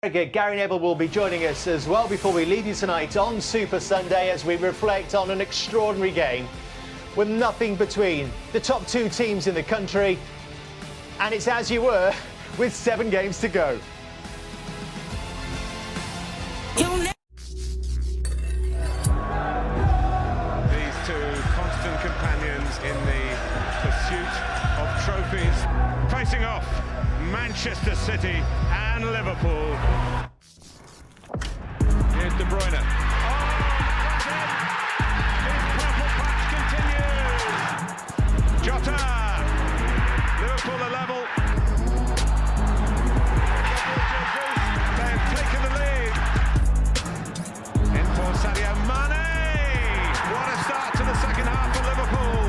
Gary Neville will be joining us as well before we leave you tonight on Super Sunday as we reflect on an extraordinary game with nothing between the top two teams in the country, and it's as you were with 7 games to go. These two constant companions in the pursuit of trophies, facing off Manchester City and Liverpool. Here's De Bruyne. Oh, his purple patch continues. Jota. Liverpool are level. They've taken the lead. In for Sadio Mane. What a start to the second half for Liverpool.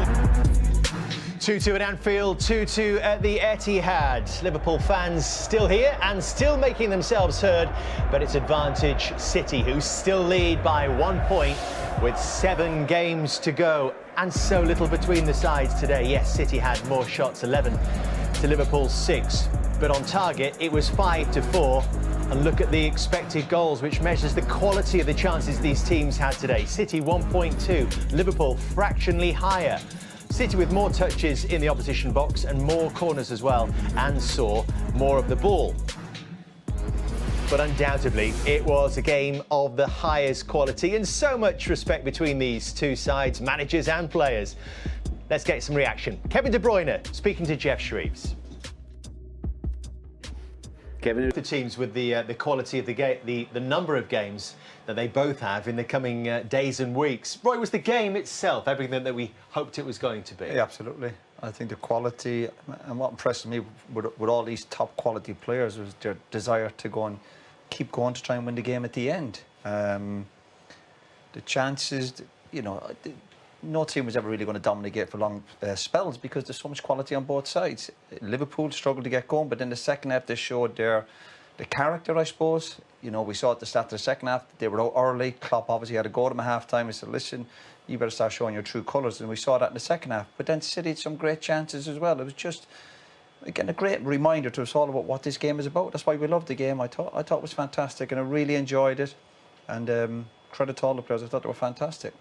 2-2 at Anfield, 2-2 at the Etihad. Liverpool fans still here and still making themselves heard, but it's advantage City, who still lead by 1 point with 7 games to go and so little between the sides today. Yes, City had more shots, 11 to Liverpool's 6, but on target it was 5-4. And look at the expected goals, which measures the quality of the chances these teams had today. City 1.2, Liverpool fractionally higher. City with more touches in the opposition box and more corners as well, and saw more of the ball. But undoubtedly, it was a game of the highest quality and so much respect between these two sides, managers and players. Let's get some reaction. Kevin De Bruyne speaking to Jeff Shreves. Kevin, the teams with the quality of the number of games that they both have in the coming days and weeks. Roy, was the game itself everything that we hoped it was going to be? Yeah, absolutely. I think the quality, and what impressed me with all these top quality players was their desire to go and keep going to try and win the game at the end. The chances, you know, no team was ever really going to dominate for long spells because there's so much quality on both sides. Liverpool struggled to get going, but in the second half they showed the character, I suppose. You know, we saw at the start of the second half, they were out early. Klopp obviously had to go to them at half-time. He said, listen, you better start showing your true colours. And we saw that in the second half. But then City had some great chances as well. It was just, again, a great reminder to us all about what this game is about. That's why we loved the game. I thought it was fantastic, and I really enjoyed it. And credit to all the players. I thought they were fantastic.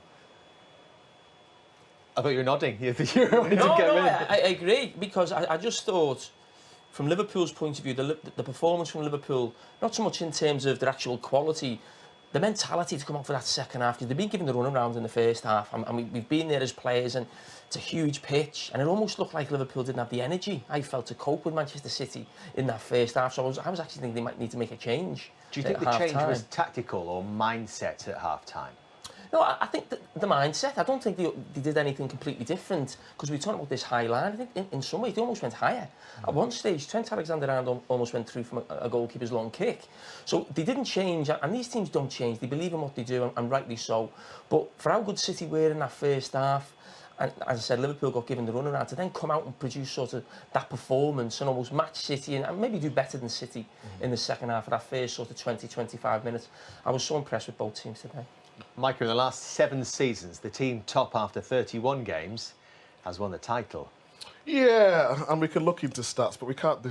I thought you were nodding. I agree, because I just thought, from Liverpool's point of view, the performance from Liverpool, not so much in terms of their actual quality, the mentality to come out for that second half, because they've been given the run around in the first half, and we've been there as players, and it's a huge pitch, and it almost looked like Liverpool didn't have the energy, I felt, to cope with Manchester City in that first half. So I was actually thinking they might need to make a change. Do you think the change was tactical or mindset at half-time? No, I think the mindset, I don't think they did anything completely different, because we were talking about this high line. I think in some ways they almost went higher. At one stage, Trent Alexander-Arnold almost went through from a goalkeeper's long kick. So they didn't change, and these teams don't change. They believe in what they do, and rightly so. But for how good City were in that first half, and as I said, Liverpool got given the runaround, to then come out and produce sort of that performance and almost match City and maybe do better than City in the second half of that first sort of 20-25 minutes. I was so impressed with both teams today. Micah, in the last 7 seasons, the team top after 31 games has won the title. Yeah, and we can look into stats, but we can't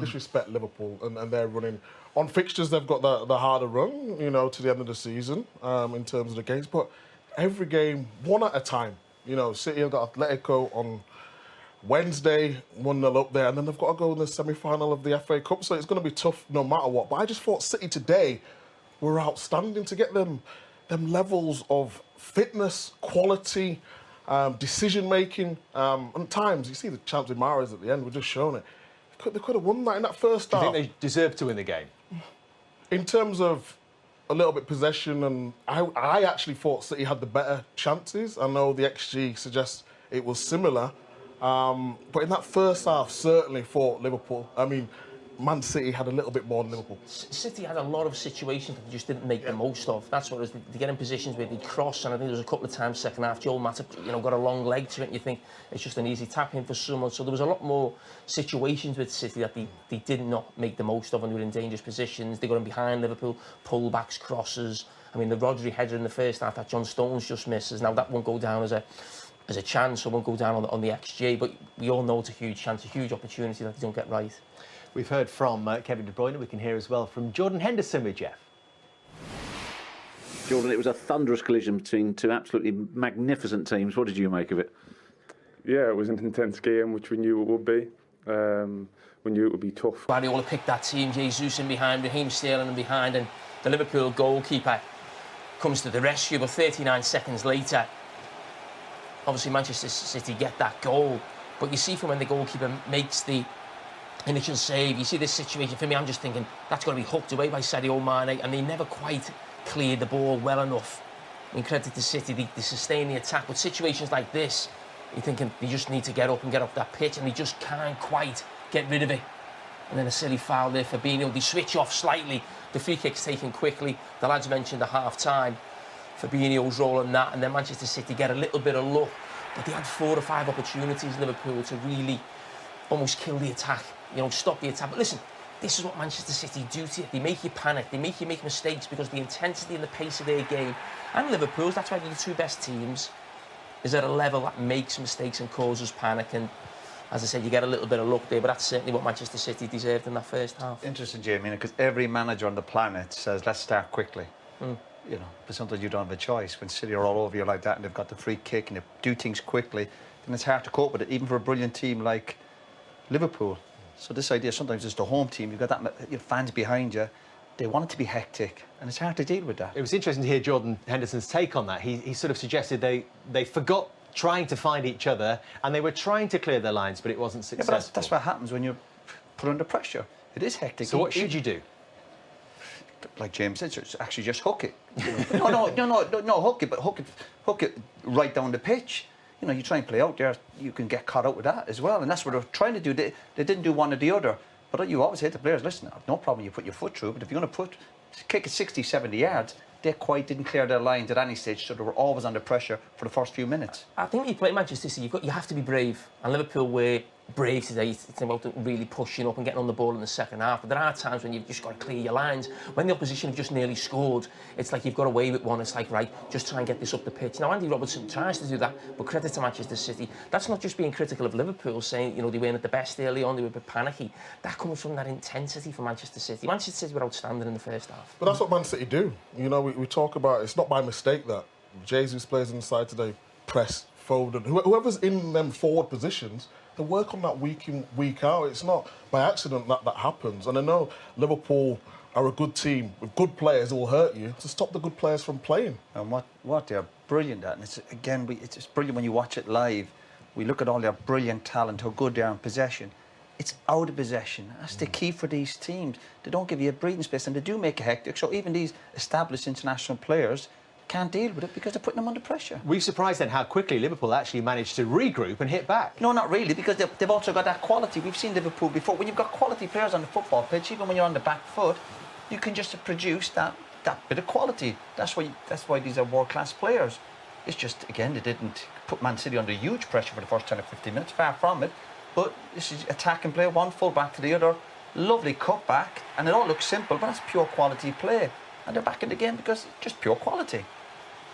disrespect Liverpool and they're running on fixtures. They've got the harder run, you know, to the end of the season in terms of the games. But every game, one at a time. You know, City have got Atletico on Wednesday, 1-0 up there, and then they've got to go in the semi-final of the FA Cup. So it's going to be tough no matter what. But I just thought City today were outstanding to get them levels of fitness, quality, decision-making. And times, you see the chance with Mahrez at the end, we're just showing it. They could have won that in that first half. Do you think they deserved to win the game? In terms of a little bit possession, and I actually thought City had the better chances. I know the XG suggests it was similar. But in that first half, certainly for Liverpool, I mean, Man City had a little bit more than Liverpool. City had a lot of situations that they just didn't make the most of. That's what it was. They get in positions where they cross, and I think there was a couple of times second half, Joel Matip, you know, got a long leg to it, and you think it's just an easy tap in for someone. So there was a lot more situations with City that they did not make the most of, and they were in dangerous positions. They got in behind Liverpool, pullbacks, crosses. I mean, the Rodri header in the first half that John Stones just misses. Now that won't go down as a chance, so it won't go down on the XG, but we all know it's a huge chance, a huge opportunity that they don't get right. We've heard from Kevin De Bruyne. We can hear as well from Jordan Henderson with Jeff. Jordan, it was a thunderous collision between two absolutely magnificent teams. What did you make of it? Yeah, it was an intense game, which we knew it would be. We knew it would be tough. Guardiola picked that team, Jesus in behind, Raheem Sterling in behind, and the Liverpool goalkeeper comes to the rescue. But 39 seconds later, obviously Manchester City get that goal. But you see from when the goalkeeper makes the initial save, you see this situation. For me, I'm just thinking that's got to be hooked away by Sadio Mane, and they never quite cleared the ball well enough. I mean, credit to City, they sustain the attack. But situations like this, you're thinking they just need to get up and get off that pitch, and they just can't quite get rid of it. And then a silly foul there for Fabinho. They switch off slightly. The free kick's taken quickly. The lads mentioned the half-time. Fabinho's rolling that, and then Manchester City get a little bit of luck. But they had 4 or 5 opportunities, Liverpool, to really almost kill the attack. You know, stop the attack. But listen, this is what Manchester City do to you. They make you panic. They make you make mistakes because the intensity and the pace of their game, and Liverpool's, that's why they're the 2 best teams, is at a level that makes mistakes and causes panic. And as I said, you get a little bit of luck there, but that's certainly what Manchester City deserved in that first half. Interesting, Jamie, because every manager on the planet says, let's start quickly. You know, but sometimes you don't have a choice. When City are all over you like that and they've got the free kick and they do things quickly, then it's hard to cope with it, even for a brilliant team like Liverpool. So this idea, sometimes it's the home team, you've got that your fans behind you, they want it to be hectic, and it's hard to deal with that. It was interesting to hear Jordan Henderson's take on that. He sort of suggested they forgot trying to find each other, and they were trying to clear their lines, but it wasn't successful. Yeah, but that's what happens when you're put under pressure. It is hectic. So what should you do? Like James said, it's actually just hook it. no, hook it, but hook it right down the pitch. You know, you try and play out there, you can get caught out with that as well, and that's what they're trying to do. They didn't do one or the other, but you always hit the players. Listen, no problem, you put your foot through, but if you're going to kick it 60, 70 yards, they quite didn't clear their lines at any stage, so they were always under pressure for the first few minutes. I think when you play Manchester City, you have to be brave, and Liverpool were brave today. It's about really pushing up and getting on the ball in the second half, but there are times when you've just got to clear your lines. When the opposition have just nearly scored, it's like you've got away with one. It's like, right, just try and get this up the pitch. Now, Andy Robertson tries to do that, but credit to Manchester City. That's not just being critical of Liverpool, saying, you know, they weren't at the best early on, they were a bit panicky. That comes from that intensity for Manchester City. Manchester City were outstanding in the first half. But that's what Man City do. You know, we talk about, it's not by mistake that Jesus plays inside today, press, Foden, whoever's in them forward positions, they work on that week in, week out. It's not by accident that happens. And I know Liverpool are a good team with good players who will hurt you to stop the good players from playing. And what they're brilliant at, and it's brilliant when you watch it live. We look at all their brilliant talent, how good they are in possession. It's out of possession. That's the key for these teams. They don't give you a breathing space, and they do make it hectic. So even these established international players can't deal with it because they're putting them under pressure. Were you surprised then how quickly Liverpool actually managed to regroup and hit back? No, not really, because they've also got that quality. We've seen Liverpool before. When you've got quality players on the football pitch, even when you're on the back foot, you can just produce that bit of quality. That's why these are world-class players. It's just, again, they didn't put Man City under huge pressure for the first 10 or 15 minutes, far from it. But this is attack and play, one full back to the other, lovely cut back, and it all looks simple, but that's pure quality play. And they're back in the game because it's just pure quality.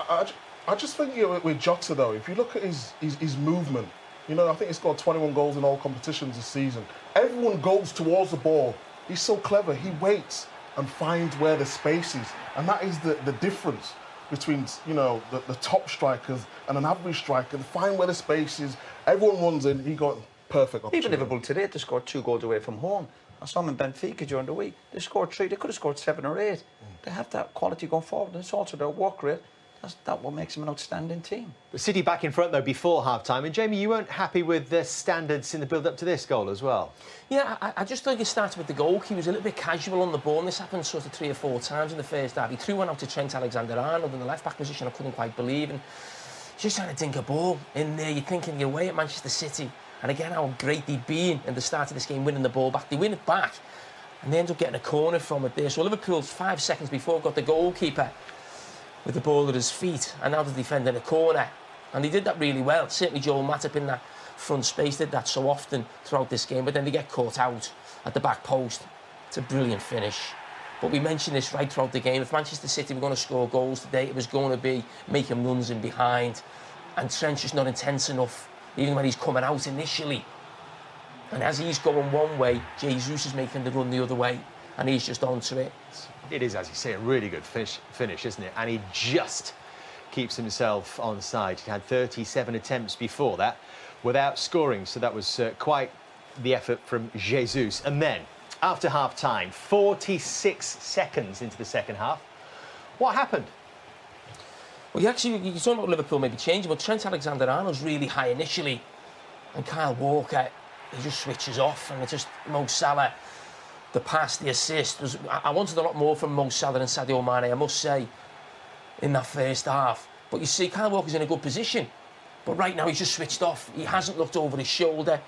I just think with Jota, though, if you look at his movement, you know, I think he scored 21 goals in all competitions this season. Everyone goes towards the ball. He's so clever. He waits and finds where the space is. And that is the difference between, you know, the top strikers and an average striker. They find where the space is. Everyone runs in. He got perfect opportunity. Even Liverpool today, they scored 2 goals away from home. I saw them in Benfica during the week. They scored 3. They could have scored 7 or 8. They have that quality going forward. And it's also their work rate. That's what makes them an outstanding team. But City back in front, though, before half-time. And, Jamie, you weren't happy with the standards in the build-up to this goal as well? Yeah, I just thought it started with the goal. He was a little bit casual on the ball, and this happened sort of 3 or 4 times in the first half. He threw one out to Trent Alexander-Arnold in the left-back position. I couldn't quite believe. And just trying to dink a ball in there. You're thinking you're away at Manchester City. And again, how great they'd been in the start of this game, winning the ball back. They win it back, and they end up getting a corner from it there. So Liverpool's 5 seconds before got the goalkeeper with the ball at his feet, and now the defender in the corner. And he did that really well. Certainly Joel Matip in that front space did that so often throughout this game, but then they get caught out at the back post. It's a brilliant finish. But we mentioned this right throughout the game. If Manchester City were going to score goals today, it was going to be making runs in behind. And Trent's just not intense enough, even when he's coming out initially. And as he's going one way, Jesus is making the run the other way, and he's just onto it. It is, as you say, a really good finish, isn't it? And he just keeps himself on side. He had 37 attempts before that without scoring, so that was quite the effort from Jesus. And then, after half-time, 46 seconds into the second half, what happened? Well, you're talking about Liverpool maybe changing, but Trent Alexander-Arnold's really high initially, and Kyle Walker, he just switches off, and it's just Mo Salah, the pass, the assist. I wanted a lot more from Mo Salah and Sadio Mane, I must say, in that first half. But you see, Kyle Walker's in a good position, but right now he's just switched off. He hasn't looked over his shoulder,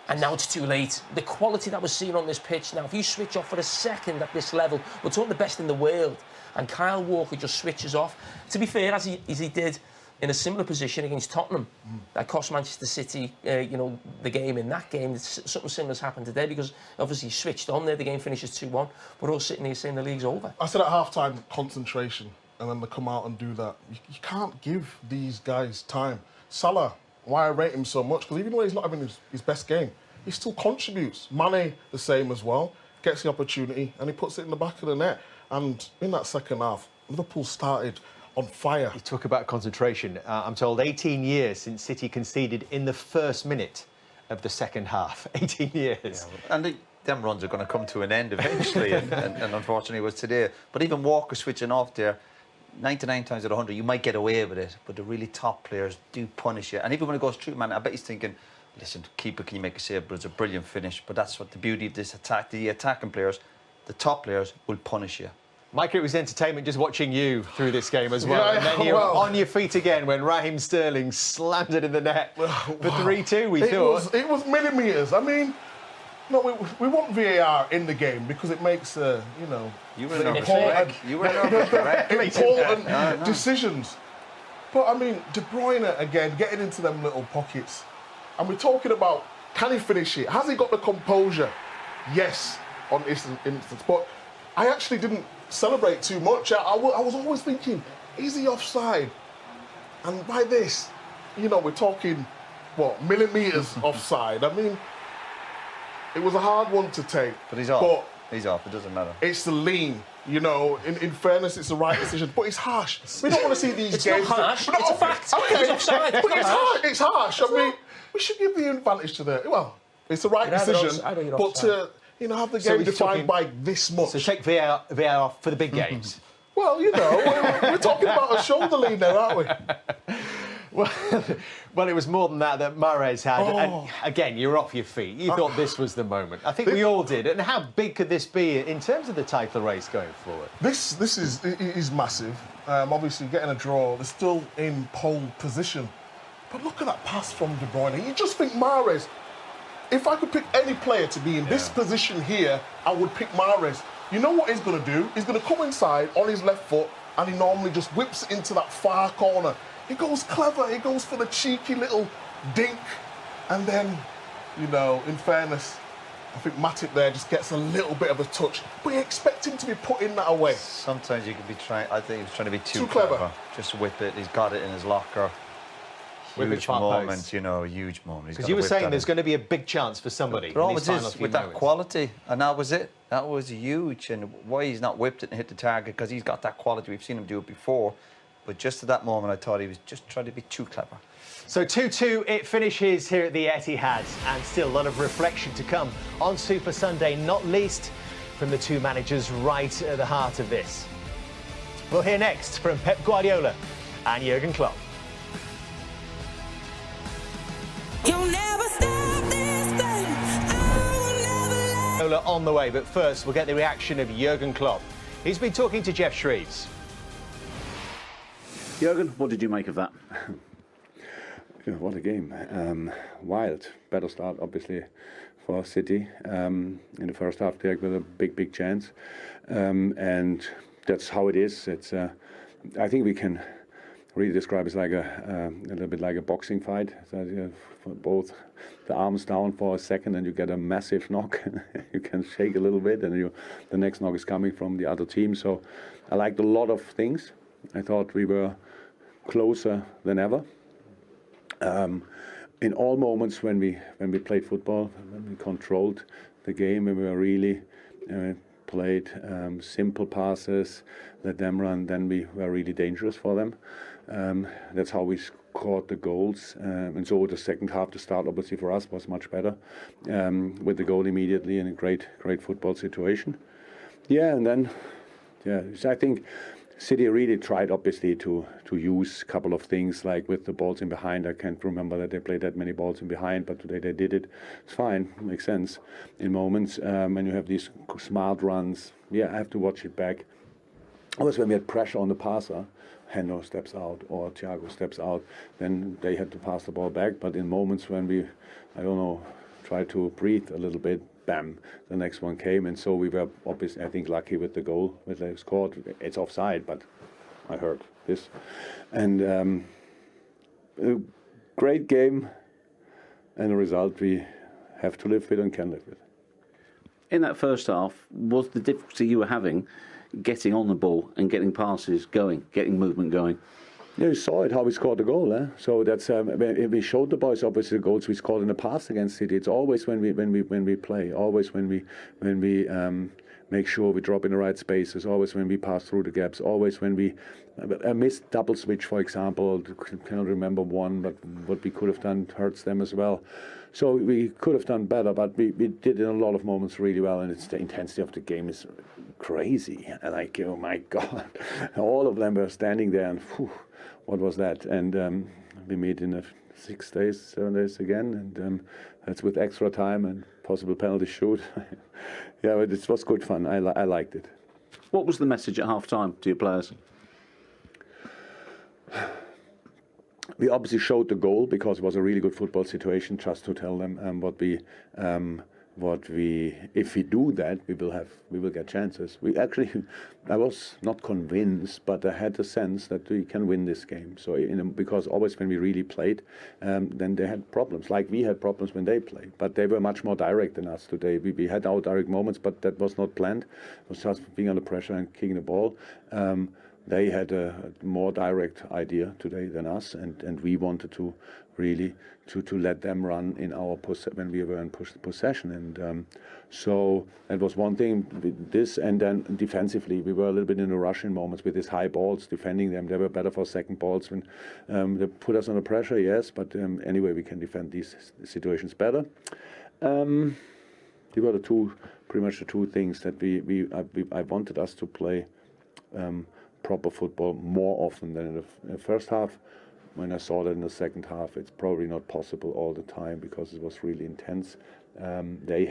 and now it's too late. The quality that we're seeing on this pitch now, if you switch off for a second at this level, we're talking the best in the world, and Kyle Walker just switches off. To be fair, as he did in a similar position against Tottenham, that cost Manchester City, the game in that game. Something similar has happened today because obviously he switched on there. The game finishes 2-1. We're all sitting here saying the league's over. I said at half-time, concentration, and then they come out and do that. You can't give these guys time. Salah, why I rate him so much, because even though he's not having his best game, he still contributes. Mane, the same as well, gets the opportunity, and he puts it in the back of the net. And in that second half, Liverpool started on fire. You talk about concentration. I'm told 18 years since City conceded in the first minute of the second half. 18 years. Yeah, and them runs are going to come to an end eventually, and unfortunately it was today. But even Walker switching off there, 99 times out of 100, you might get away with it, but the really top players do punish you. And even when it goes through, man, I bet he's thinking, listen, keeper, can you make a save? But it's a brilliant finish. But that's what the beauty of this attack. The attacking players, the top players, will punish you. Mike, it was entertainment just watching you through this game as well. Yeah, and then you're on your feet again when Raheem Sterling slammed it in the net for 3-2, we thought. It was millimetres. I mean, no, we want VAR in the game because it makes, important decisions. But, I mean, De Bruyne, again, getting into them little pockets. And we're talking about, can he finish it? Has he got the composure? Yes, on this instance. But I actually didn't celebrate too much. I was always thinking, is he offside? And by this, we're talking, millimetres offside. I mean, it was a hard one to take. But he's off. He's off. It doesn't matter. It's the lean. In fairness, it's the right decision. But it's harsh. We don't want to see these games. It's not harsh. It's a fact. Okay. It's offside. But it's harsh. It's harsh. I mean, we should give the advantage to it's the right decision. But to have the game defined by this much. So take VAR off for the big games. Well, we're talking about a shoulder lean there, aren't we? Well, it was more than that Mahrez had. And again, you're off your feet. You thought this was the moment. I think we all did. And how big could this be in terms of the title race going forward? This is massive. Obviously, getting a draw, they're still in pole position. But look at that pass from De Bruyne. You just think Mahrez. If I could pick any player to be in this position here, I would pick Mahrez. You know what he's going to do? He's going to come inside on his left foot, and he normally just whips it into that far corner. He goes clever. He goes for the cheeky little dink. And then, in fairness, I think Matip there just gets a little bit of a touch. But you expect him to be putting that away. Sometimes you could be I think he was trying to be too clever. Just whip it. He's got it in his locker. Huge moment, huge moment. Because you were saying there's going to be a big chance for somebody. There always is with that quality, and that was it. That was huge. And why he's not whipped it and hit the target, because he's got that quality. We've seen him do it before. But just at that moment, I thought he was just trying to be too clever. So 2-2, it finishes here at the Etihad, and still a lot of reflection to come on Super Sunday, not least from the two managers right at the heart of this. We'll hear next from Pep Guardiola and Jurgen Klopp. You'll never stop this thing. I will never On the way, but first we'll get the reaction of Jurgen Klopp. He's been talking to Jeff Shreves. Jurgen, what did you make of that? What a game. Wild. Better start, obviously, for City. In the first half, they with a big chance. And that's how it is. It's. I think we can really describe it as like a little bit like a boxing fight. So, both the arms down for a second and you get a massive knock. You can shake a little bit and the next knock is coming from the other team. So I liked a lot of things. I thought we were closer than ever. in all moments when we played football, when we controlled the game, when we were really played simple passes, let them run, then we were really dangerous for them. That's how we scored the goals. And so the second half, the start obviously for us was much better, with the goal immediately in a great football situation. Yeah, and then, I think City really tried obviously to use a couple of things, like with the balls in behind. I can't remember that they played that many balls in behind, but today they did it. It's fine, makes sense in moments. When you have these smart runs, I have to watch it back. Always when we had pressure on the passer, Hendo steps out or Thiago steps out, then they had to pass the ball back. But in moments when we, try to breathe a little bit, bam, the next one came. And so we were obviously, I think, lucky with the goal, with the score. It's offside, but I heard this. And a great game and a result we have to live with and can live with. In that first half, was the difficulty you were having getting on the ball and getting passes going, getting movement going? Yeah, you saw it, how we scored the goal. So that's we showed the boys obviously the goals we scored in the past against City. It's always when we play, always when we make sure we drop in the right spaces, always when we pass through the gaps, always when we a missed double switch, for example. I can't remember one, but what we could have done hurts them as well. So we could have done better, but we did in a lot of moments really well, and the intensity of the game is crazy. Like, oh my God, all of them were standing there, and whew, what was that? And we meet in 7 days again, and that's with extra time and possible penalty shoot. Yeah, but it was good fun. I liked it. What was the message at half-time to your players? We obviously showed the goal because it was a really good football situation. Just to tell them if we do that, we will get chances. I was not convinced, but I had the sense that we can win this game. So because always when we really played, then they had problems. Like we had problems when they played, but they were much more direct than us today. We had our direct moments, but that was not planned. It was just being under pressure and kicking the ball. They had a more direct idea today than us, and we wanted to really to let them run in our when we were in possession. And so that was one thing with this. And then defensively, we were a little bit in a rush in moments with these high balls, defending them. They were better for second balls when they put us under pressure, yes, but anyway, we can defend these situations better. These were pretty much the two things that I wanted us to play proper football more often than in the first half. When I saw that in the second half, it's probably not possible all the time because it was really intense. They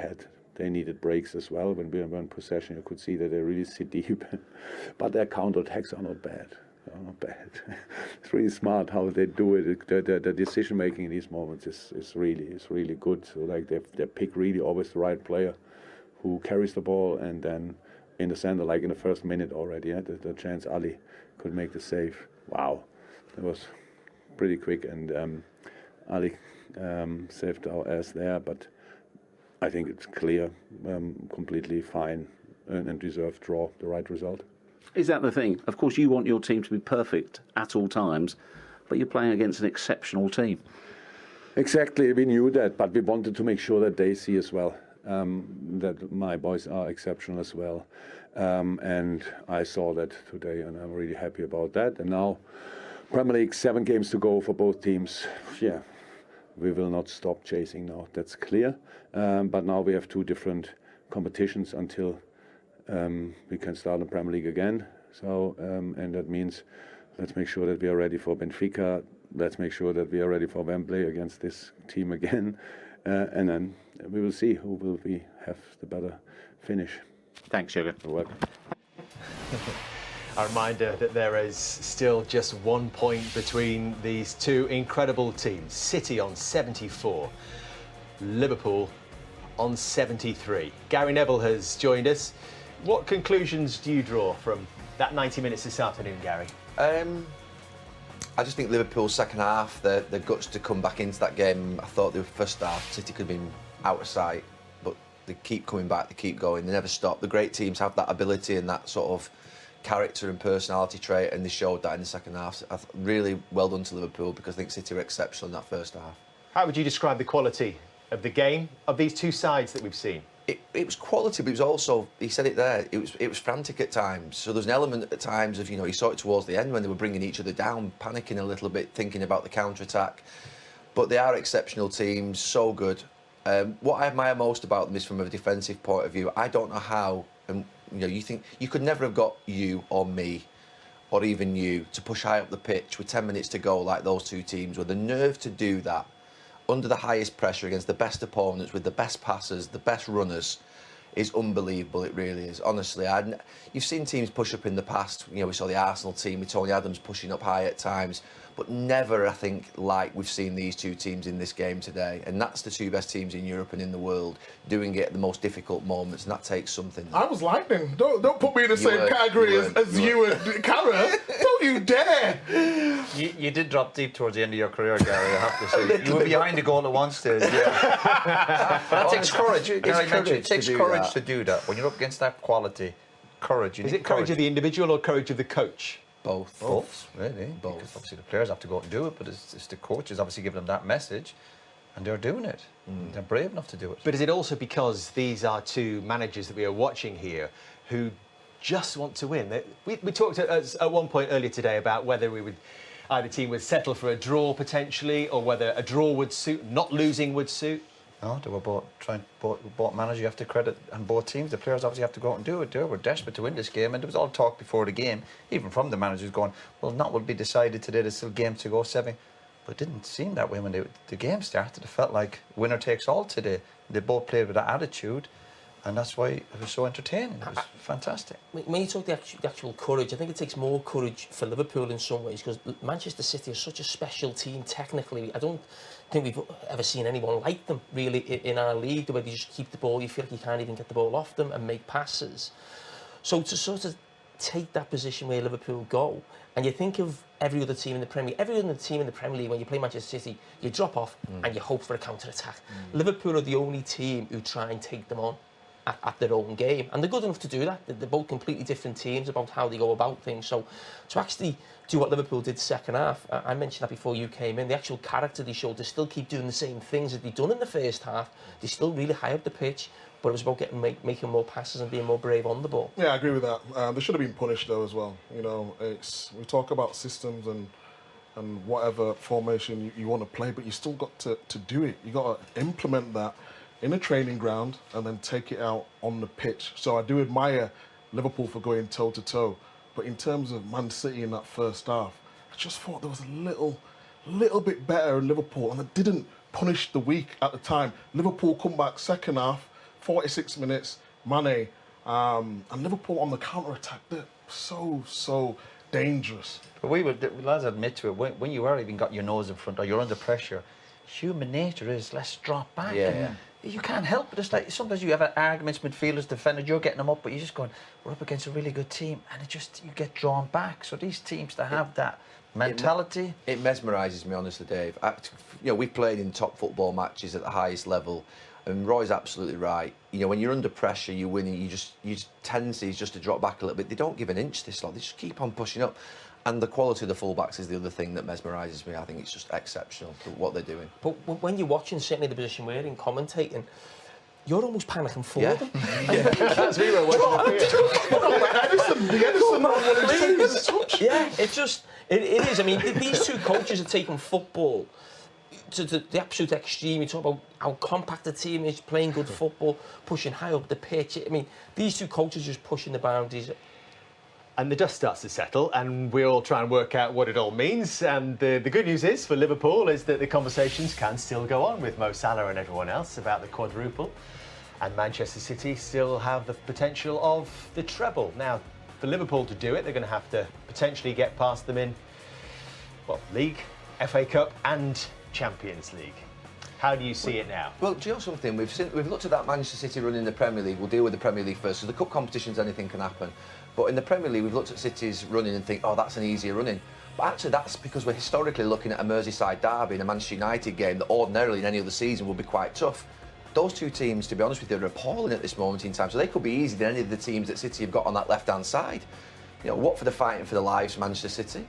needed breaks as well. When we were in possession, you could see that they really sit deep, but their counterattacks are not bad. It's really smart how they do it. The decision making in these moments is really good. So like they pick really always the right player who carries the ball, and then in the center, like in the first minute already, the chance Ali could make the save. Wow, it was pretty quick, and Ali saved our ass there. But I think it's clear, completely fine, and deserved draw, the right result. Is that the thing? Of course, you want your team to be perfect at all times, but you're playing against an exceptional team. Exactly, we knew that, but we wanted to make sure that they see as well. That my boys are exceptional as well, and I saw that today, and I'm really happy about that. And now, Premier League, 7 games to go for both teams. Yeah, we will not stop chasing now. That's clear. But now we have 2 different competitions until we can start the Premier League again. So, and that means let's make sure that we are ready for Benfica. Let's make sure that we are ready for Wembley against this team again. And then we will see who will have the better finish. Thanks, Jürgen. You're welcome. A reminder that there is still just 1 point between these 2 incredible teams. City on 74, Liverpool on 73. Gary Neville has joined us. What conclusions do you draw from that 90 minutes this afternoon, Gary? I just think Liverpool's second half, the guts to come back into that game. I thought the first half, City could have been out of sight, but they keep coming back, they keep going, they never stop. The great teams have that ability and that sort of character and personality trait, and they showed that in the second half. Really well done to Liverpool, because I think City were exceptional in that first half. How would you describe the quality of the game of these two sides that we've seen? It was quality, but it was also, he said it there, it was frantic at times. So there's an element at times of, you saw it towards the end when they were bringing each other down, panicking a little bit, thinking about the counter-attack. But they are exceptional teams, so good. What I admire most about them is from a defensive point of view. I don't know how, and you think you could never have got you or me, or even you, to push high up the pitch with 10 minutes to go like those two teams, with the nerve to do that under the highest pressure against the best opponents with the best passers, the best runners, is unbelievable. It really is. Honestly, you've seen teams push up in the past. We saw the Arsenal team with Tony Adams pushing up high at times, but never, I think, like we've seen these two teams in this game today. And that's the two best teams in Europe and in the world doing it at the most difficult moments, and that takes something. I was lightning. Don't put me in the same category as you and Cara. Don't you dare! You did drop deep towards the end of your career, Gary, I have to say. You were behind the goal at one stage, yeah. That takes courage. It takes courage to do that. When you're up against that quality, courage. Is it courage of the individual or courage of the coach? Both, really. Both. Because obviously the players have to go out and do it, but it's the coaches obviously giving them that message, and they're doing it. They're brave enough to do it. But is it also because these are two managers that we are watching here who just want to win? We talked at one point earlier today about whether either team would settle for a draw potentially, or whether a draw would suit, not losing would suit. No, they were both managers. You have to credit, and both teams. The players obviously have to go out and do it. They were desperate to win this game, and there was all talk before the game, even from the managers, going, "Well, not will be decided today. There's still games to go, 7." But it didn't seem that way when the game started. It felt like winner takes all today. They both played with that attitude, and that's why it was so entertaining. It was fantastic. When you talk the actual courage, I think it takes more courage for Liverpool in some ways, because Manchester City is such a special team technically. I don't think we've ever seen anyone like them really in our league, the way they just keep the ball, you feel like you can't even get the ball off them and make passes. So to sort of take that position where Liverpool go, and you think of every other team in the Premier League, when you play Manchester City, you drop off and you hope for a counter-attack. Liverpool are the only team who try and take them on at their own game, and they're good enough to do that. They're both completely different teams about how they go about things. So to actually do what Liverpool did second half, I mentioned that before you came in, the actual character they showed to still keep doing the same things that they'd done in the first half. They're still really high up the pitch, but it was about making more passes and being more brave on the ball. Yeah, I agree with that. They should have been punished though as well. We talk about systems and whatever formation you want to play, but you still got to do it. You got to implement that in a training ground and then take it out on the pitch. So I do admire Liverpool for going toe to toe, but in terms of Man City in that first half, I just thought there was a little bit better in Liverpool, and it didn't punish the weak at the time. Liverpool come back second half, 46 minutes, Mane, and Liverpool on the counter-attack, they're so dangerous. But lads admit to it, when you are even got your nose in front or you're under pressure, human nature is let's drop back. Yeah. You can't help it. It's like sometimes you have arguments, midfielders, defenders, you're getting them up, but you're just going, we're up against a really good team, and you get drawn back. So these teams that have that mentality. It mesmerises me, honestly, Dave. We've played in top football matches at the highest level, and Roy's absolutely right. When you're under pressure, you're winning, you tendency is just to drop back a little bit. They don't give an inch, this lot. They just keep on pushing up. And the quality of the fullbacks is the other thing that mesmerises me. I think it's just exceptional for what they're doing. But when you're watching, certainly the position we're in, commentating, you're almost panicking for them. That's me watching. Yeah, it is. I mean, these two coaches are taking football to the absolute extreme. You talk about how compact the team is, playing good football, pushing high up the pitch. I mean, these two coaches just pushing the boundaries. And the dust starts to settle, and we all try and work out what it all means. And the good news is for Liverpool is that the conversations can still go on with Mo Salah and everyone else about the quadruple. And Manchester City still have the potential of the treble. Now, for Liverpool to do it, they're going to have to potentially get past them in, League, FA Cup and Champions League. How do you see it now? Well, do you know something? We've looked at that Manchester City run in the Premier League. We'll deal with the Premier League first. So the cup competitions, anything can happen. But in the Premier League, we've looked at City's running and think, oh, that's an easier running. But actually, that's because we're historically looking at a Merseyside derby in a Manchester United game that ordinarily in any other season would be quite tough. Those two teams, to be honest with you, are appalling at this moment in time. So they could be easier than any of the teams that City have got on that left-hand side. Watford are fighting for their lives, Manchester City.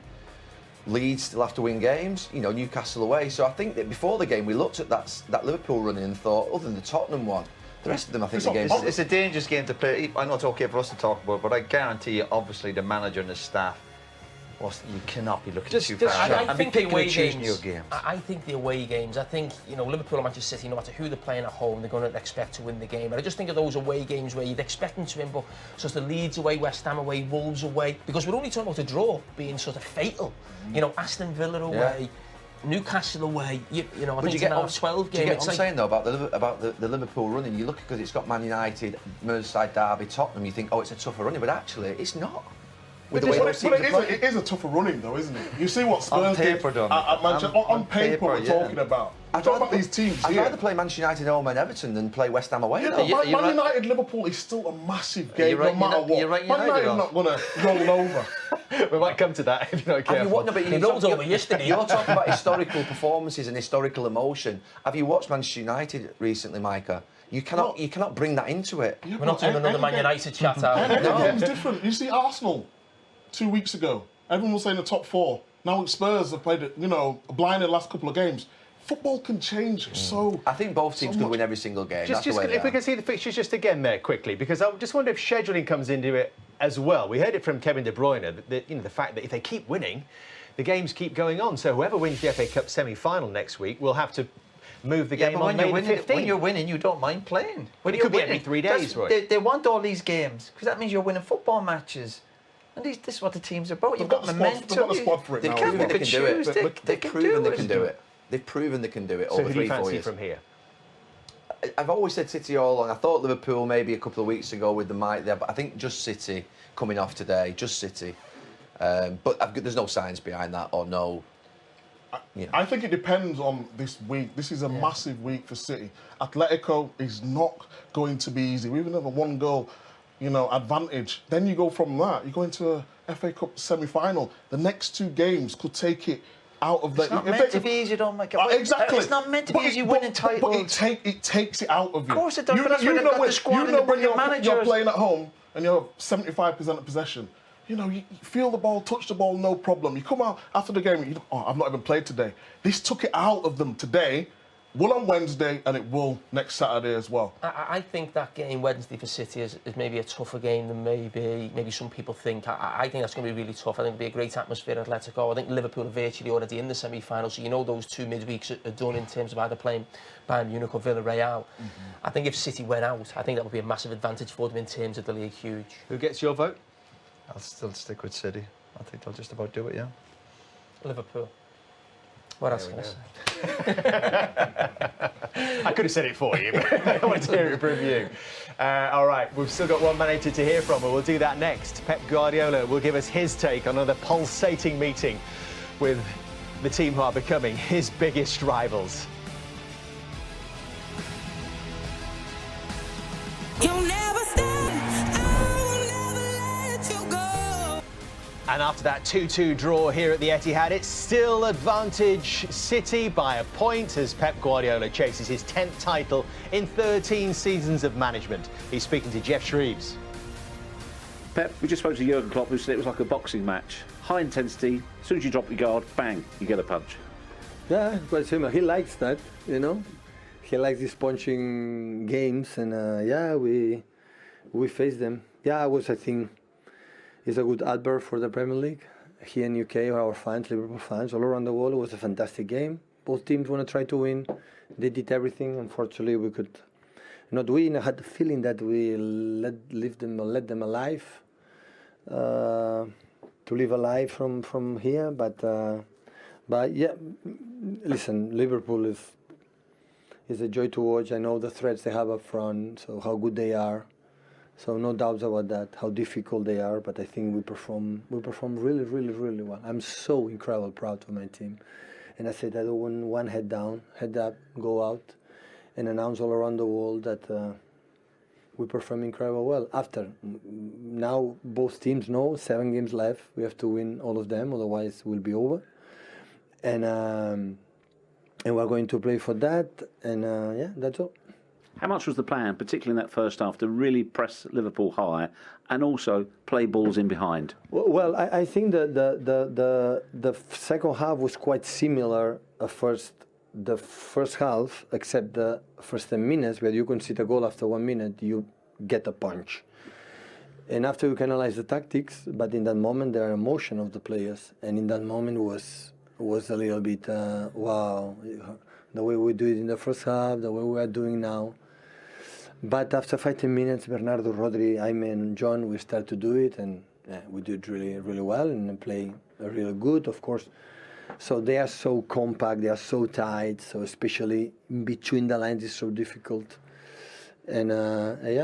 Leeds still have to win games, you know, Newcastle away. So I think that before the game we looked at that Liverpool running and thought, other than the Tottenham one, the rest of them I think the games. It's a dangerous game to play. I know it's okay for us to talk about, but I guarantee you, obviously, the manager and the staff, you cannot be looking too far. I think the away games. Your games. I think the away games. I think Liverpool and Manchester City, no matter who they're playing at home, they're going to expect to win the game. And I just think of those away games where you'd expect them to win, but such the Leeds away, West Ham away, Wolves away, because we're only talking about a draw being sort of fatal. Aston Villa away. Newcastle away, I think you get 12 games. Do you get what I'm saying though about the Liverpool running? You look because it's got Man United, Merseyside derby, Tottenham. You think, oh, it's a tougher running, but actually, it's not. It is a tougher running though, isn't it? You see what Spurs did at Manchester. On paper, we're talking about. We're talking about these teams I'd here. rather play Manchester United home and Everton than play West Ham away. Man United Liverpool is still a massive game, no matter what. Man United are not going to roll over. We might come to that if you're not careful. He rolled over yesterday. You're talking about historical performances and historical emotion. Have you watched Manchester United recently, Micah? You cannot bring that into it. We're not doing another Man United chat out. Every game's different. You see Arsenal 2 weeks ago. Everyone was saying the top four. Now Spurs have played it, blind in the last couple of games. Football can change so. I think both teams could win every single game. If we can see the fixtures just again there quickly, because I just wonder if scheduling comes into it as well. We heard it from Kevin De Bruyne that the fact that if they keep winning, the games keep going on. So whoever wins the FA Cup semi-final next week will have to move the game on May the 15th. When you're winning, you don't mind playing. Well, it could be every 3 days, right? They want all these games because that means you're winning football matches. And this is what the team's about. You've got momentum. They've got the squad for it now. They've proven they can do it. They've proven they can do it. They've proven they can do it over 3-4 years. So who do you fancy from here? I've always said City all along. I thought Liverpool maybe a couple of weeks ago with the might there, but I think just City coming off today, just City. But there's no science behind that or no. I think it depends on this week. This is a massive week for City. Atletico is not going to be easy. We even have a 1-goal, advantage. Then you go from that. You go into a FA Cup semi-final. The next 2 games could take it out of the. It's not meant to be easy, don't make it. Exactly. It's not meant to be easy winning titles. But it takes it out of you. Of course it does. But that's when they've got the squad and the brilliant managers. You're playing at home and you're 75% of possession. You feel the ball, touch the ball, no problem. You come out after the game, I've not even played today. This took it out of them today. Will on Wednesday, and it will next Saturday as well. I think that game Wednesday for City is maybe a tougher game than maybe some people think. I think that's going to be really tough. I think it'll be a great atmosphere at Atletico. I think Liverpool are virtually already in the semi-final, so those 2 midweeks are done in terms of either playing Bayern Munich or Villarreal. I think if City went out, I think that would be a massive advantage for them in terms of the league. Huge. Who gets your vote? I'll still stick with City. I think they'll just about do it, yeah. Liverpool. What else can I say? I could have said it for you, but I want to hear it from you. All right, we've still got one manager to hear from, and we'll do that next. Pep Guardiola will give us his take on another pulsating meeting with the team who are becoming his biggest rivals. You'll never stop. I will never let you go. And after that 2-2 draw here at the Etihad, it's still advantage City by a point as Pep Guardiola chases his 10th title in 13 seasons of management. He's speaking to Jeff Shreves. Pep, we just spoke to Jurgen Klopp, who said it was like a boxing match. High intensity, as soon as you drop your guard, bang, you get a punch. Yeah, quite similar. He likes that, He likes these punching games, and we face them. Yeah, I think, it's a good advert for the Premier League. Here in UK, our fans, Liverpool fans, all around the world, it was a fantastic game. Both teams want to try to win. They did everything. Unfortunately, we could not win. I had the feeling that we let them alive, to live alive from here. But yeah, listen, Liverpool is a joy to watch. I know the threats they have up front, so how good they are. So no doubts about that, how difficult they are, but I think we perform really, really, really well. I'm so incredibly proud of my team. And I said that one head down, head up, go out, and announce all around the world that we perform incredibly well. Now both teams know 7 games left, we have to win all of them, otherwise we'll be over. And we're going to play for that, and yeah, that's all. How much was the plan, particularly in that first half, to really press Liverpool high and also play balls in behind? Well, I think that the second half was quite similar at first. The first half, except the first 10 minutes, where you concede a goal after 1 minute, you get a punch. And after you can analyze the tactics, but in that moment there are emotion of the players, and in that moment was a little bit wow, the way we do it in the first half, the way we are doing now. But after 15 minutes, Bernardo, Rodri, Aime, and John, we start to do it, and we do it really, really well, and play really good, of course. So they are so compact, they are so tight, so especially in between the lines is so difficult. And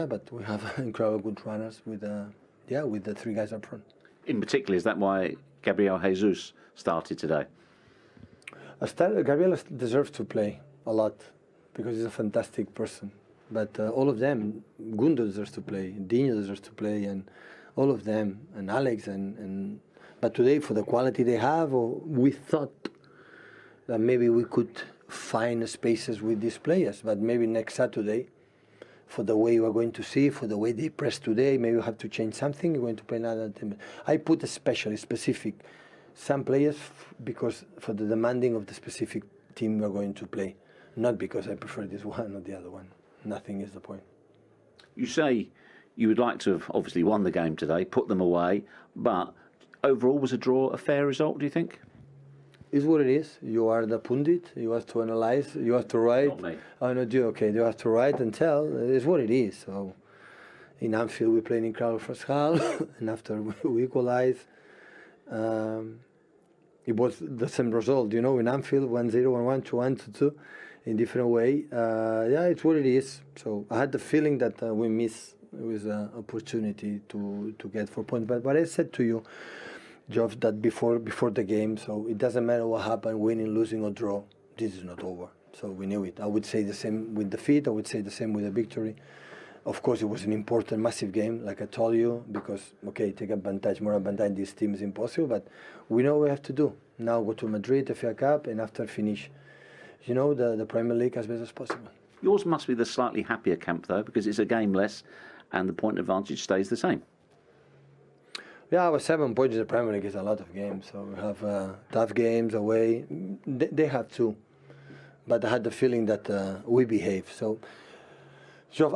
but we have incredible good runners with the three guys up front. In particular, is that why Gabriel Jesus started today? Gabriel deserves to play a lot because he's a fantastic person. But all of them, Gundo deserves to play, Dino deserves to play, and all of them, and Alex, but today, for the quality they have, we thought that maybe we could find spaces with these players. But maybe next Saturday, for the way you are going to see, for the way they press today, maybe you have to change something. You're going to play another team. I put specific, some players because for the demanding of the specific team we're going to play, not because I prefer this one or the other one. Nothing is the point. You say you would like to have obviously won the game today, put them away, but overall was a draw a fair result, do you think? It's what it is. You are the pundit. You have to analyze. You have to write. Not me. Oh no, you have to write and tell. It's what it is. So, in Anfield we played in incredible first half, and after we equalized, it was the same result. You know, in Anfield 1-0, 1-1, 2-1, 2-2, in different way. It's what it is. So I had the feeling that we missed with an opportunity to get 4 points. But what I said to you, Geoff, that before the game, so it doesn't matter what happened, winning, losing or draw, this is not over. So we knew it. I would say the same with defeat, I would say the same with the victory. Of course, it was an important, massive game, like I told you, because, okay, take advantage, more advantage, this team is impossible, but we know what we have to do. Now go to Madrid, the FA Cup, and after finish, the Premier League as best as possible. Yours must be the slightly happier camp, though, because it's a game less and the point advantage stays the same. Yeah, our 7 points in the Premier League is a lot of games. So we have tough games away. They have too. But I had the feeling that we behave. So,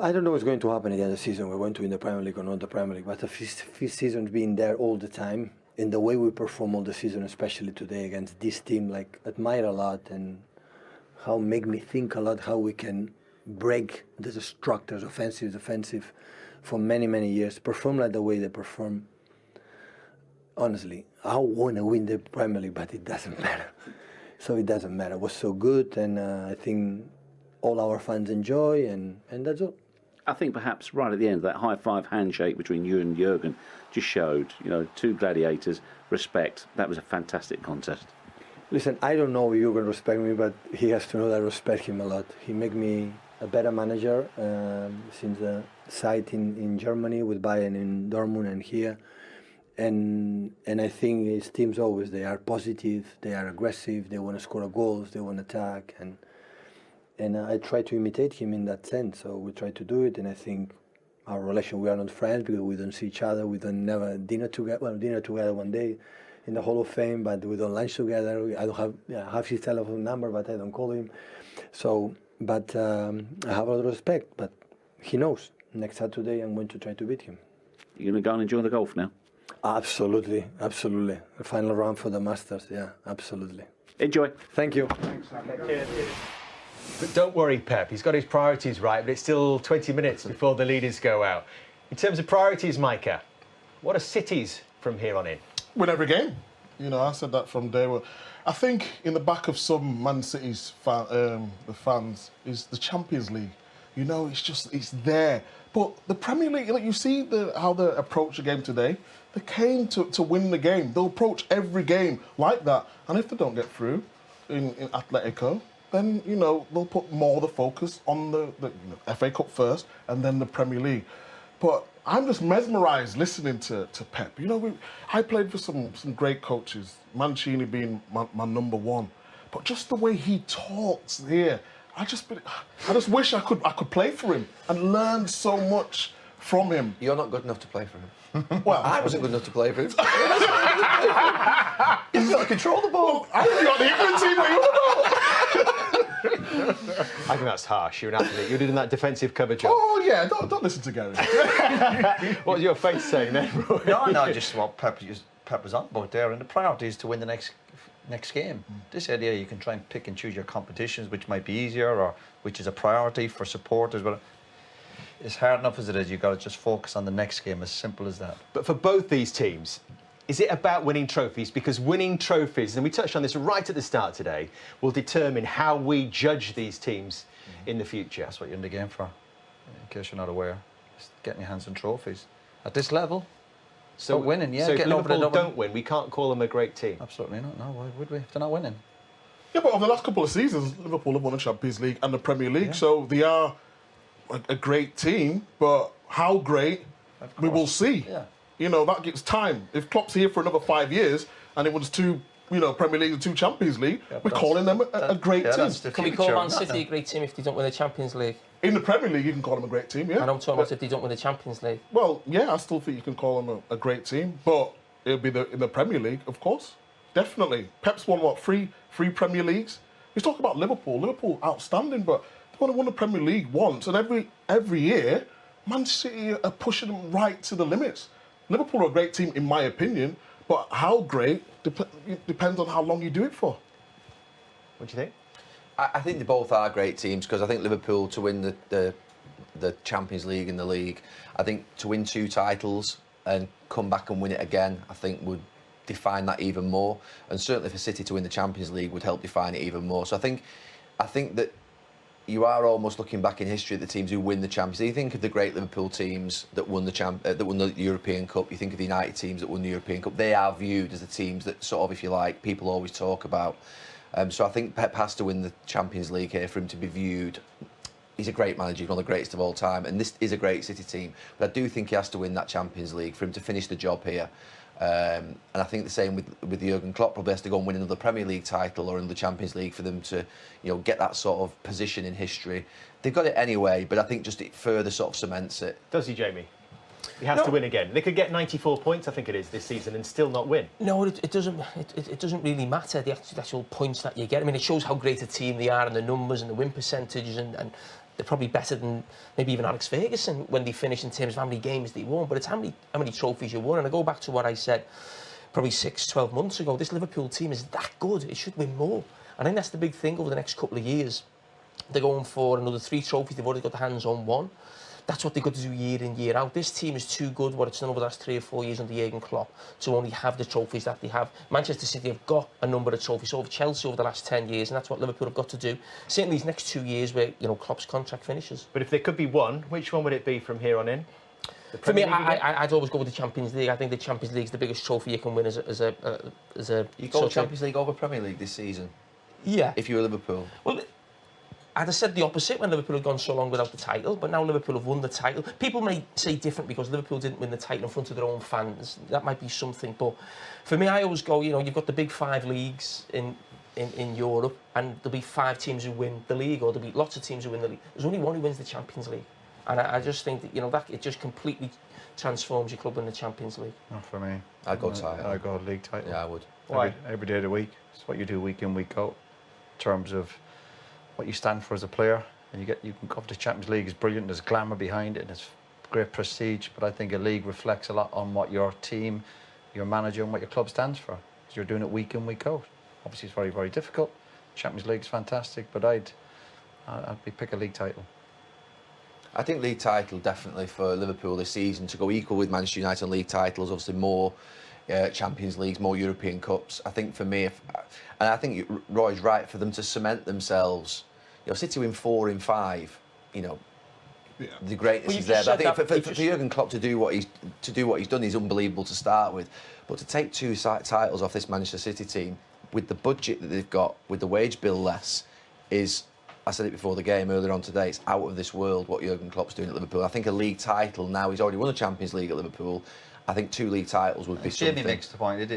I don't know what's going to happen at the end of the season. We're going to win the Premier League or not the Premier League. But the fifth season being there all the time, in the way we perform all the season, especially today against this team, like admire a lot and how make me think a lot how we can break the structures, offensive, defensive, for many, many years. Perform like the way they perform. Honestly, I want to win the Premier League, but it doesn't matter. So it doesn't matter. It was so good, and I think all our fans enjoy, and that's all. I think perhaps right at the end, that high-five handshake between you and Jurgen just showed, two gladiators, respect. That was a fantastic contest. Listen, I don't know if Jurgen respect me, but he has to know that I respect him a lot. He made me a better manager since the site in Germany with Bayern in Dortmund and here. And I think his teams always, they are positive, they are aggressive, they want to score goals, they want to attack, and I try to imitate him in that sense. So we try to do it, and I think our relation, we are not friends because we don't see each other, we don't never dinner together. Well, dinner together one day in the Hall of Fame, but we don't lunch together. I don't have his telephone number, but I don't call him. So, but I have a lot of respect. But he knows next Saturday I'm going to try to beat him. You're going to go and enjoy the golf now? Absolutely. The final round for the Masters, yeah, absolutely. Enjoy. Thank you. But don't worry, Pep, he's got his priorities right, but it's still 20 minutes before the leaders go out. In terms of priorities, Micah, what are City's from here on in? Win every game. I said that from day one. I think in the back of some Man City's the fans is the Champions League. It's there. But the Premier League, you see how they approach the game today. They came to win the game. They'll approach every game like that. And if they don't get through in Atletico, then, they'll put more of the focus on the FA Cup first and then the Premier League. But I'm just mesmerised listening to Pep. I played for some great coaches, Mancini being my number one. But just the way he talks here, I just wish I could play for him and learn so much from him. You're not good enough to play for him. Well, I wasn't good enough to play for him. You've got to control the ball. I think you're on the England team. What are you on about? I think that's harsh. You're an athlete. You're doing that defensive cover job. Oh yeah, don't listen to Gary. What was your face saying then, Roy? No, just what Pep was on about there, and the priority is to win the next game. This idea you can try and pick and choose your competitions, which might be easier or which is a priority for supporters, but it's hard enough as it is. You've got to just focus on the next game, as simple as that. But for both these teams, is it about winning trophies? Because winning trophies, and we touched on this right at the start today, will determine how we judge these teams in the future. That's what you're in the game for, in case you're not aware. Just getting your hands on trophies. At this level, So winning, yeah. So if getting over the Liverpool double. don't win, we can't call them a great team. Absolutely not. No, why would we if they're not winning? Yeah, but over the last couple of seasons, Liverpool have won the Champions League and the Premier League, so they are a great team. But how great, we will see. Yeah. You know, that gives time. If Klopp's here for another 5 years and it wins 2, Premier League and 2 Champions League, we're calling them a great team. That's the Can we future. call Man City a great team if they don't win the Champions League? In the Premier League, you can call them a great team, yeah. And I'm talking about if they don't win the Champions League. Well, yeah, I still think you can call them a great team, but it'll be in the Premier League, of course. Definitely. Pep's won, what, three Premier Leagues? He's talking about Liverpool. Liverpool, outstanding, but they've only won the Premier League once, and every year, Man City are pushing them right to the limits. Liverpool are a great team, in my opinion, but how great depends on how long you do it for. What do you think? I think they both are great teams because I think Liverpool to win the Champions League and the league, I think to win 2 titles and come back and win it again, I think would define that even more. And certainly for City to win the Champions League would help define it even more. So I think that you are almost looking back in history at the teams who win the Champions League. You think of the great Liverpool teams that won the European Cup. You think of the United teams that won the European Cup. They are viewed as the teams that sort of, if you like, people always talk about. So I think Pep has to win the Champions League here for him to be viewed. He's a great manager, he's one of the greatest of all time, and this is a great City team. But I do think he has to win that Champions League for him to finish the job here. And I think the same with Jurgen Klopp, probably has to go and win another Premier League title or another Champions League for them to, get that sort of position in history. They've got it anyway, but I think just it further sort of cements it. Does he, Jamie? He has to win again. They could get 94 points, I think it is, this season and still not win. No, it doesn't. It doesn't really matter the actual points that you get. I mean, it shows how great a team they are and the numbers and the win percentages, and they're probably better than maybe even Alex Ferguson when they finish in terms of how many games they won. But it's how many trophies you won. And I go back to what I said probably 6-12 months ago. This Liverpool team is that good. It should win more. I think that's the big thing over the next couple of years. They're going for another 3 trophies. They've already got their hands on 1. That's what they've got to do year in, year out. This team is too good, what it's done over the last 3 or 4 years under Jurgen Klopp, to only have the trophies that they have. Manchester City have got a number of trophies over Chelsea over the last 10 years, and that's what Liverpool have got to do. Certainly these next 2 years where, Klopp's contract finishes. But if there could be one, which one would it be from here on in? For me, I'd always go with the Champions League. I think the Champions League is the biggest trophy you can win as a You go Champions League over Premier League this season? Yeah. If you were Liverpool? Well, I'd have said the opposite when Liverpool had gone so long without the title, but now Liverpool have won the title. People may say different because Liverpool didn't win the title in front of their own fans. That might be something, but for me, I always go, you've got the big 5 leagues in Europe, and there'll be 5 teams who win the league, or there'll be lots of teams who win the league. There's only one who wins the Champions League. And I just think that, that it just completely transforms your club in the Champions League. Not for me. I'd go title. I'd go league title. Yeah, I would. Why? Every day of the week. It's what you do week in, week out. In terms of what you stand for as a player. And you can go to the Champions League. It's brilliant. There's glamour behind it. And it's great prestige. But I think a league reflects a lot on what your team, your manager, and what your club stands for. So you're doing it week in, week out. Obviously, it's very, very difficult. Champions League's fantastic, but I'd pick a league title. I think league title definitely for Liverpool this season to go equal with Manchester United on league titles. Obviously more Champions Leagues, more European Cups. I think for me, and I think Roy's right, for them to cement themselves. City win 4 in 5. The greatness is there. But I think for Jurgen Klopp to do what he's done is unbelievable to start with. But to take 2 titles off this Manchester City team with the budget that they've got, with the wage bill less, is. I said it before the game earlier on today, it's out of this world what Jurgen Klopp's doing at Liverpool. I think a league title now, he's already won a Champions League at Liverpool. I think 2 league titles would be something. Jamie makes the point.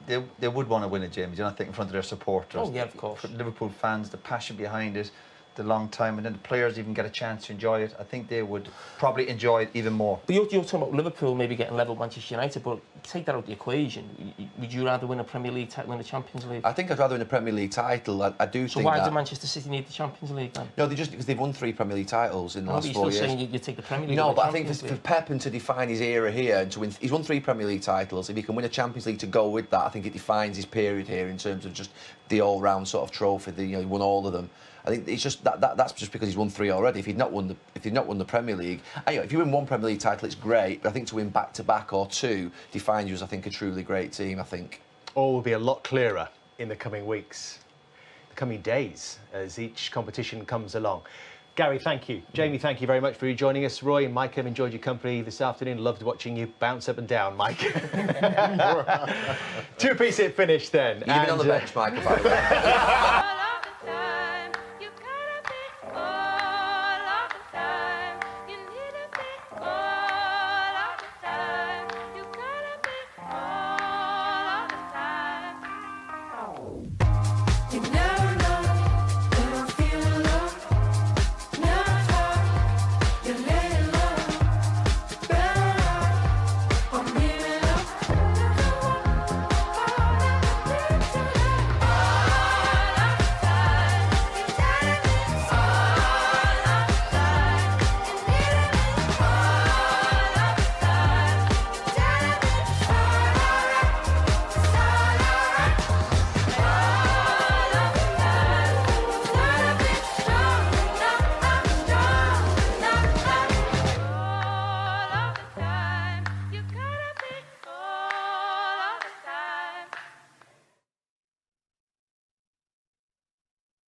They would want to win it, Jamie. Do you not think in front of their supporters? Oh, yeah, of course. Liverpool fans, the passion behind it, the long time, and then the players even get a chance to enjoy it, I think they would probably enjoy it even more. But you're talking about Liverpool maybe getting level with Manchester United, but take that out of the equation. Would you rather win a Premier League title than the Champions League? I think I'd rather win a Premier League title. I do So think why that... do Manchester City need the Champions League then? No, because they've won 3 Premier League titles in the last 4 years. You're still saying you take the Premier League. No, over the but I think Champions for League. Pep and to define his era here and to win, he's won 3 Premier League titles. If he can win a Champions League to go with that, I think it defines his period here in terms of just the all-round sort of trophy. He won all of them. I think it's just that's just because he's won 3 already. If he'd not won the Premier League, and, if you win 1 Premier League title, it's great. But I think to win back-to-back or 2 defines you as, I think, a truly great team. I think All will be a lot clearer in the coming weeks, the coming days, as each competition comes along. Gary, thank you. Jamie, thank you very much for joining us. Roy and Mike, I've enjoyed your company this afternoon. Loved watching you bounce up and down, Mike. 2-piece hit finish then. you've been on the bench, Mike. If I were.